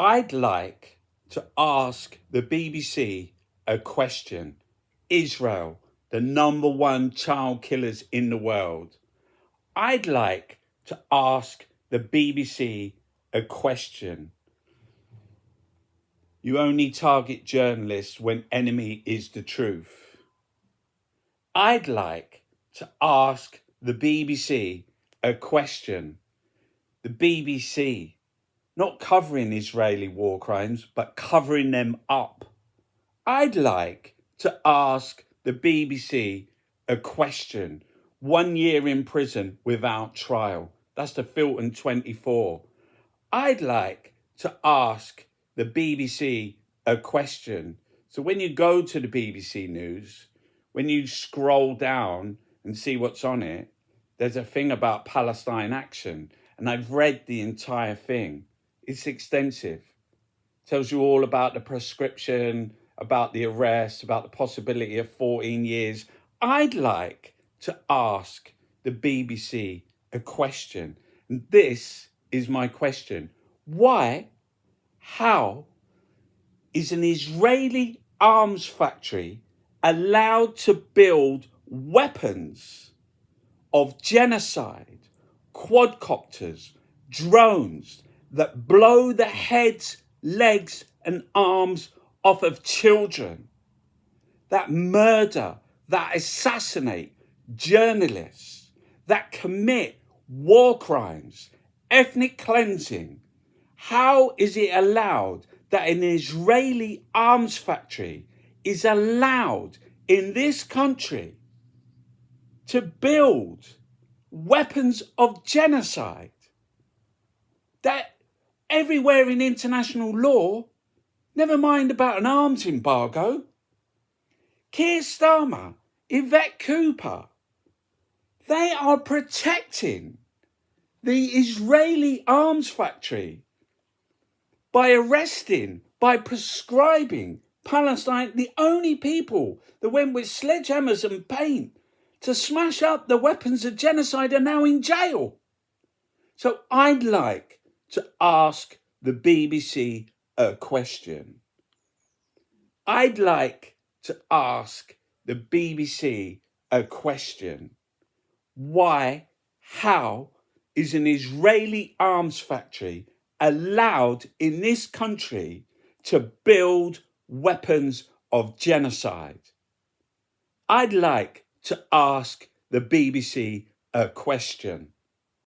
I'd like to ask the BBC a question. Israel, the #1 child killers in the world. I'd like to ask the BBC a question. You only target journalists when enemy is the truth. I'd like to ask the BBC a question. The BBC not covering Israeli war crimes, but covering them up. I'd like to ask the BBC a question. 1 year in prison without trial. That's the Filton 24. I'd like to ask the BBC a question. So when you go to the BBC News, when you scroll down and see what's on it, there's a thing about Palestine action. And I've read the entire thing. It's extensive. Tells you all about the prescription, about the arrest, about the possibility of 14 years. I'd like to ask the BBC a question. And this is my question. Why, how is an Israeli arms factory allowed to build weapons of genocide, quadcopters, drones that blow the heads, legs and arms off of children, that murder, that assassinate journalists, that commit war crimes, ethnic cleansing? How is it allowed that an Israeli arms factory is allowed in this country to build weapons of genocide? That everywhere in international law, never mind about an arms embargo, Keir Starmer, Yvette Cooper, they are protecting the Israeli arms factory by arresting, by prescribing Palestine. The only people that went with sledgehammers and paint to smash up the weapons of genocide are now in jail. So I'd like to ask the BBC a question. I'd like to ask the BBC a question. Why, how is an Israeli arms factory allowed in this country to build weapons of genocide? I'd like to ask the BBC a question.